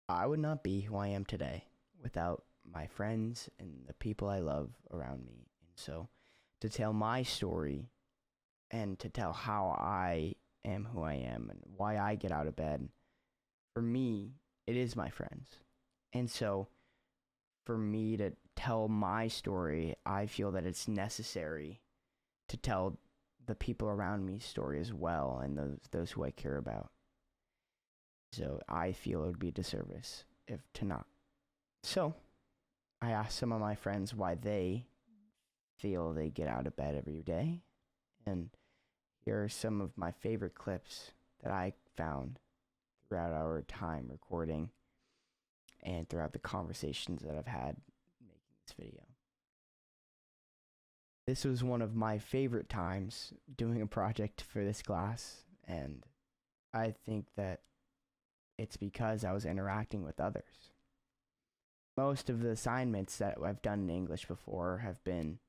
I would not be who I am today without my friends and the people I love around me. And so to tell my story and to tell how I am who I am and why I get out of bed, for me, it is my friends. And so for me to tell my story, I feel that it's necessary to tell the people around me's story as well and those who I care about. So I feel it would be a disservice if to not. So I asked some of my friends why they feel they get out of bed every day. And here are some of my favorite clips that I found throughout our time recording and throughout the conversations that I've had making this video. This was one of my favorite times doing a project for this class, and I think that it's because I was interacting with others. Most of the assignments that I've done in English before have been,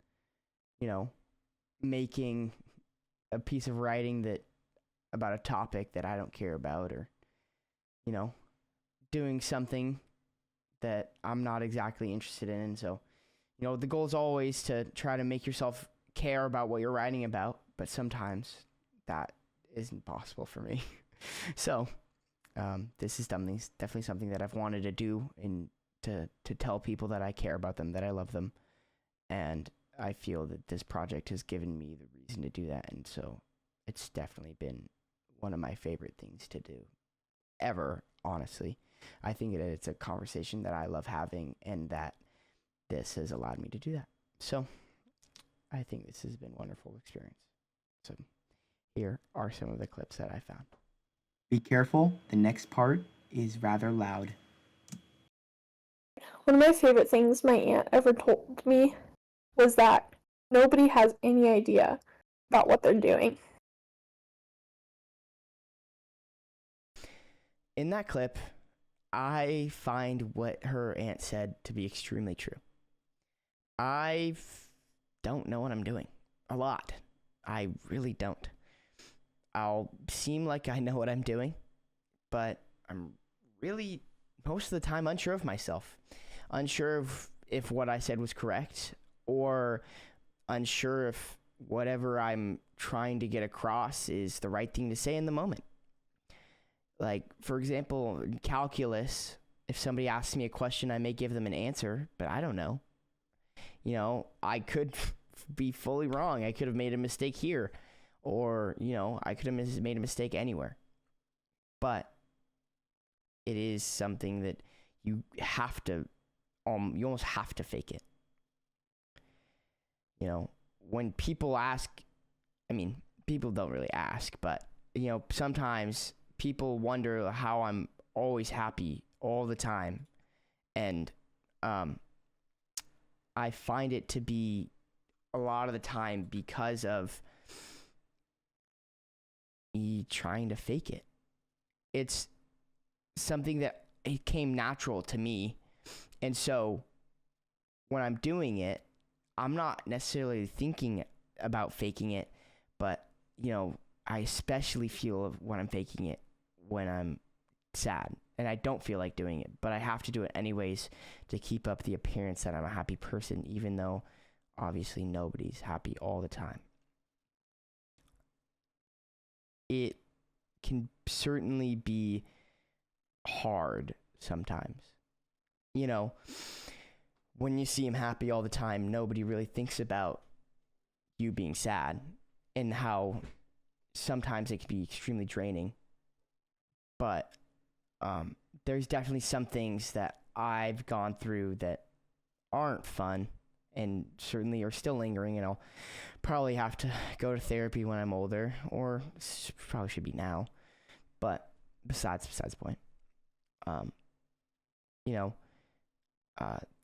making a piece of writing that about a topic that I don't care about, or, doing something that I'm not exactly interested in. And so, the goal is always to try to make yourself care about what you're writing about, but sometimes that isn't possible for me. So, this is definitely something that I've wanted to do and to tell people that I care about them, that I love them. And I feel that this project has given me the reason to do that. And so it's definitely been one of my favorite things to do ever, honestly. I think that it's a conversation that I love having and that this has allowed me to do that. So I think this has been a wonderful experience. So here are some of the clips that I found. Be careful, the next part is rather loud. One of my favorite things my aunt ever told me was that nobody has any idea about what they're doing. In that clip, I find what her aunt said to be extremely true. I don't know what I'm doing a lot. I really don't. I'll seem like I know what I'm doing, but I'm really most of the time unsure of myself. Unsure if what I said was correct, or unsure if whatever I'm trying to get across is the right thing to say in the moment. Like, for example, in calculus, if somebody asks me a question, I may give them an answer, but I don't know. I could be fully wrong. I could have made a mistake here, or, I could have made a mistake anywhere. But it is something that you have to, you almost have to fake it. When people ask, people don't really ask, but, sometimes people wonder how I'm always happy all the time. And I find it to be a lot of the time because of me trying to fake it. It's something that it came natural to me. And so when I'm doing it, I'm not necessarily thinking about faking it, but, I especially feel when I'm faking it when I'm sad and I don't feel like doing it, but I have to do it anyways to keep up the appearance that I'm a happy person, even though obviously nobody's happy all the time. It can certainly be hard sometimes. When you see him happy all the time, nobody really thinks about you being sad and how sometimes it can be extremely draining. But there's definitely some things that I've gone through that aren't fun and certainly are still lingering, and I'll probably have to go to therapy when I'm older, or probably should be now. But besides the point,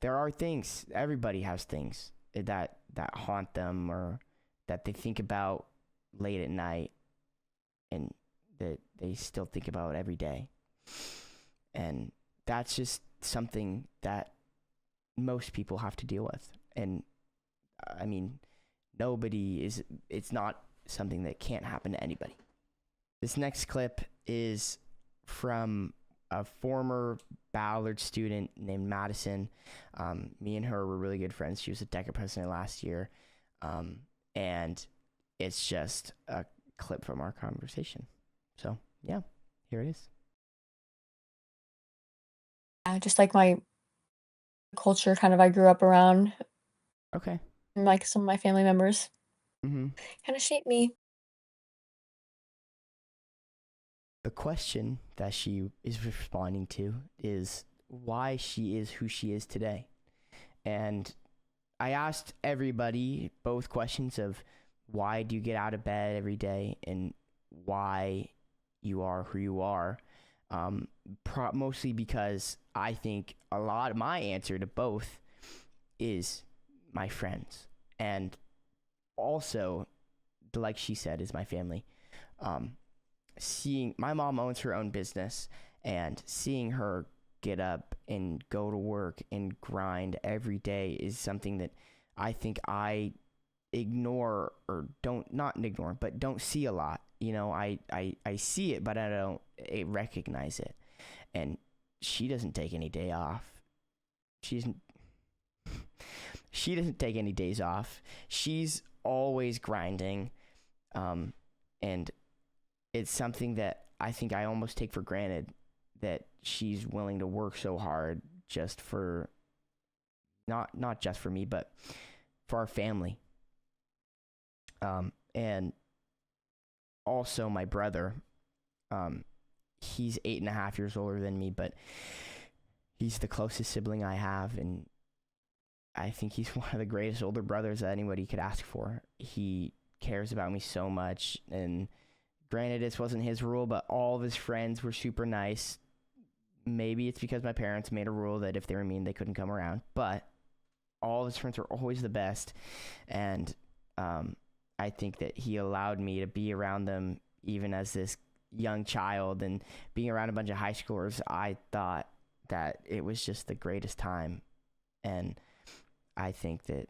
there are things, everybody has things that haunt them or that they think about late at night and that they still think about every day. And that's just something that most people have to deal with. And it's not something that can't happen to anybody. This next clip is from a former Ballard student named Madison. Me and her were really good friends. She was a DECA president last year. And it's just a clip from our conversation. So, yeah, here it is. Just like my culture kind of I grew up around, Okay. and like some of my family members Mm-hmm. kind of shaped me. The question that she is responding to is why she is who she is today. And I asked everybody both questions of why do you get out of bed every day and why you are who you are. Mostly because I think a lot of my answer to both is my friends. And also, like she said, is my family. Seeing my mom owns her own business, and seeing her get up and go to work and grind every day is something that I think I ignore, or not ignore, but don't see a lot. You know, I see it, but I don't recognize it. And she doesn't take any day off. She doesn't take any days off. She's always grinding. And it's something that I think I almost take for granted, that she's willing to work so hard just for, not just for me, but for our family. And also my brother, he's 8.5 years older than me, but he's the closest sibling I have, and I think he's one of the greatest older brothers that anybody could ask for. He cares about me so much, and granted, this wasn't his rule, but all of his friends were super nice. Maybe it's because my parents made a rule that if they were mean, they couldn't come around, but all of his friends were always the best, and I think that he allowed me to be around them even as this young child, and being around a bunch of high schoolers, I thought that it was just the greatest time. And I think that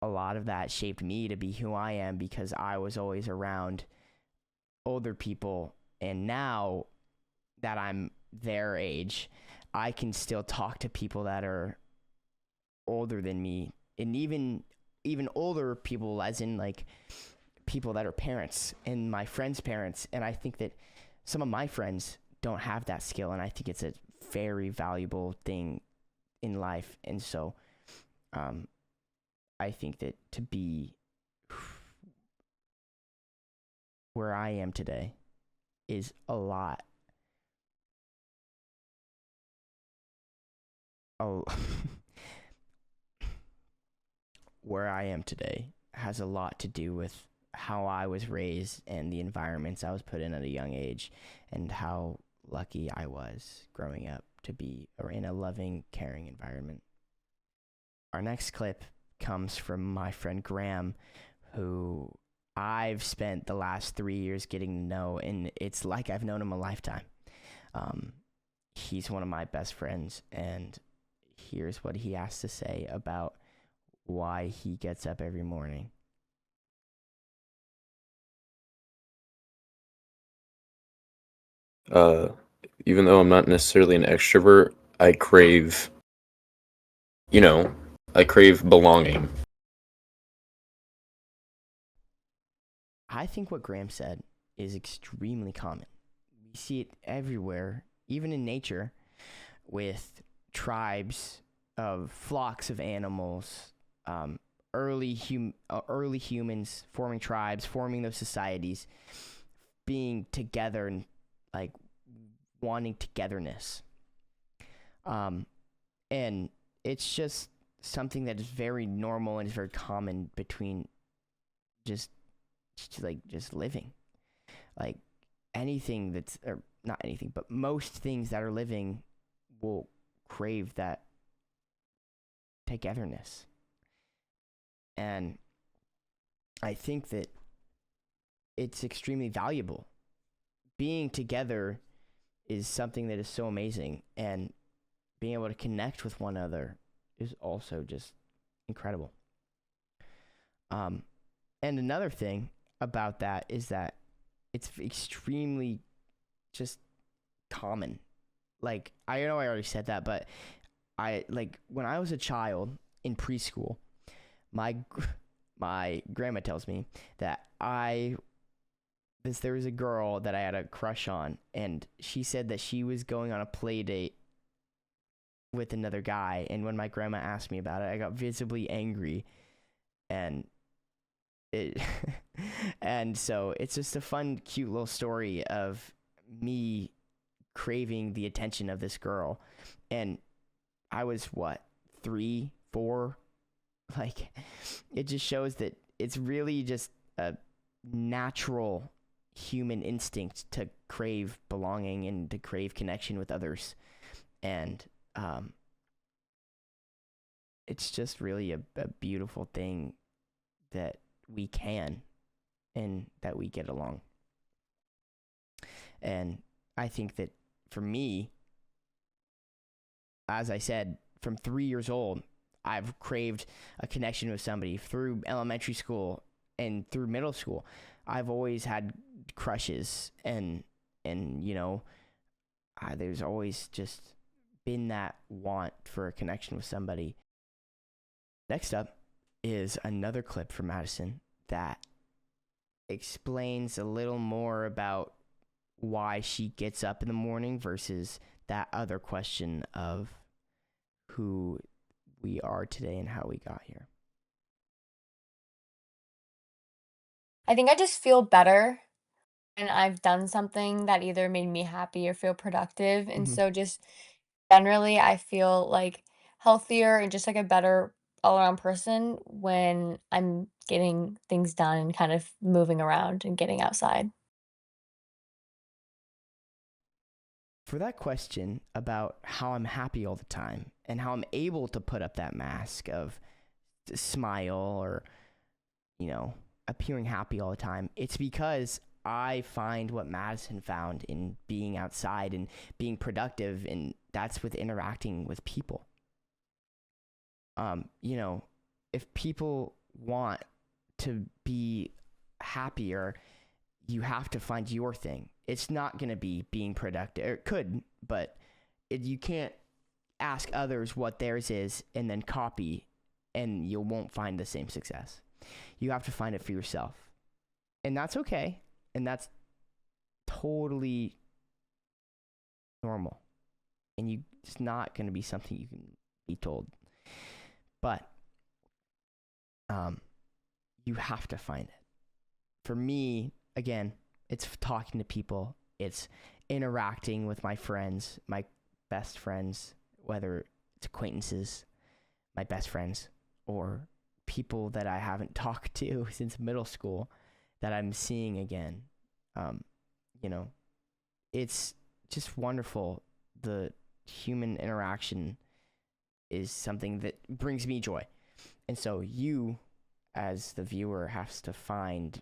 a lot of that shaped me to be who I am, because I was always around older people. And now that I'm their age, I can still talk to people that are older than me, and even older people, as in like people that are parents and my friends' parents. And I think that some of my friends don't have that skill, and I think it's a very valuable thing in life. And so I think that to be where I am today is a lot. Where I am today has a lot to do with how I was raised and the environments I was put in at a young age, and how lucky I was growing up to be in a loving, caring environment. Our next clip comes from my friend Graham, who I've spent the last 3 years getting to know, and it's like I've known him a lifetime. He's one of my best friends, and here's what he has to say about why he gets up every morning. Even though I'm not necessarily an extrovert, I crave belonging. I think what Graham said is extremely common. We see it everywhere, even in nature, with tribes of flocks of animals, early humans forming tribes, forming those societies, being together and like wanting togetherness. And it's just something that is very normal and is very common between just living. Like anything that's, or not anything, but most things that are living will crave that togetherness. And I think that it's extremely valuable. Being together is something that is so amazing, and being able to connect with one another is also just incredible. And another thing about that is that it's extremely just common. Like, I know I already said that, but when I was a child in preschool, my grandma tells me that there was a girl that I had a crush on, and she said that she was going on a play date with another guy, and when my grandma asked me about it, I got visibly angry, and and so it's just a fun, cute little story of me craving the attention of this girl. And I was 3, 4, like, it just shows that it's really just a natural human instinct to crave belonging and to crave connection with others. And it's just really a beautiful thing that we can and that we get along. And I think that for me, as I said, from 3 years old, I've craved a connection with somebody. Through elementary school and through middle school, I've always had crushes, and there's always just been that want for a connection with somebody. Next up is another clip from Madison that explains a little more about why she gets up in the morning versus that other question of who we are today and how we got here. I think I just feel better when I've done something that either made me happy or feel productive. And Mhm. so just generally, I feel like healthier and just like a better all around person when I'm getting things done and kind of moving around and getting outside. For that question about how I'm happy all the time and how I'm able to put up that mask of smile or, appearing happy all the time, it's because I find what Madison found in being outside and being productive, and that's with interacting with people. If people want to be happier, you have to find your thing. It's not going to be being productive. It could, but you can't ask others what theirs is and then copy, and you won't find the same success. You have to find it for yourself. And that's okay. And that's totally normal. And it's not going to be something you can be told. But you have to find it. For me, again, it's talking to people. It's interacting with my friends, my best friends, whether it's acquaintances, my best friends, or people that I haven't talked to since middle school that I'm seeing again. It's just wonderful. The human interaction is something that brings me joy. And so you, as the viewer, has to find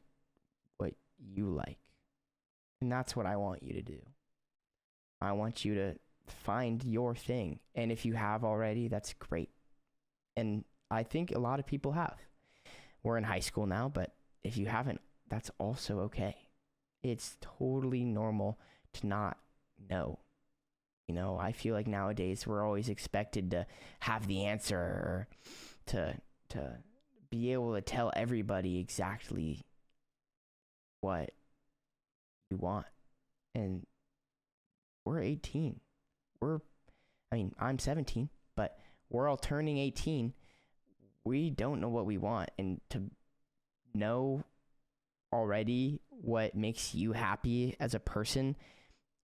what you like. And that's what I want you to do. I want you to find your thing. And if you have already, that's great. And I think a lot of people have. We're in high school now, but if you haven't, that's also okay. It's totally normal to not know. I feel like nowadays we're always expected to have the answer, or to be able to tell everybody exactly what you want. And we're 18. I'm 17, but we're all turning 18. We don't know what we want. And to know already what makes you happy as a person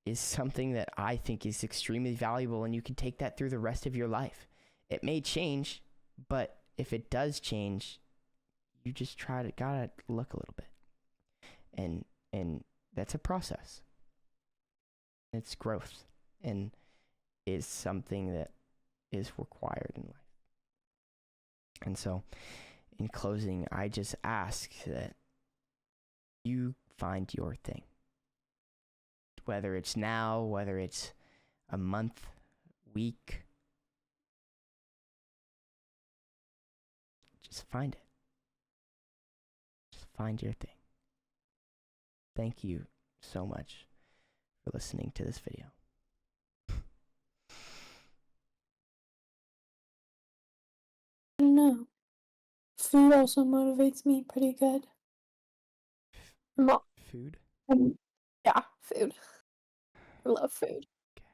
is something that I think is extremely valuable, and you can take that through the rest of your life. It may change, but if it does change, you just gotta look a little bit. And that's a process. It's growth, and is something that is required in life. And so, in closing, I just ask that you find your thing. Whether it's now, whether it's a month, week, just find it. Just find your thing. Thank you so much for listening to this video. Food also motivates me pretty good. Food? Yeah, food. I love food.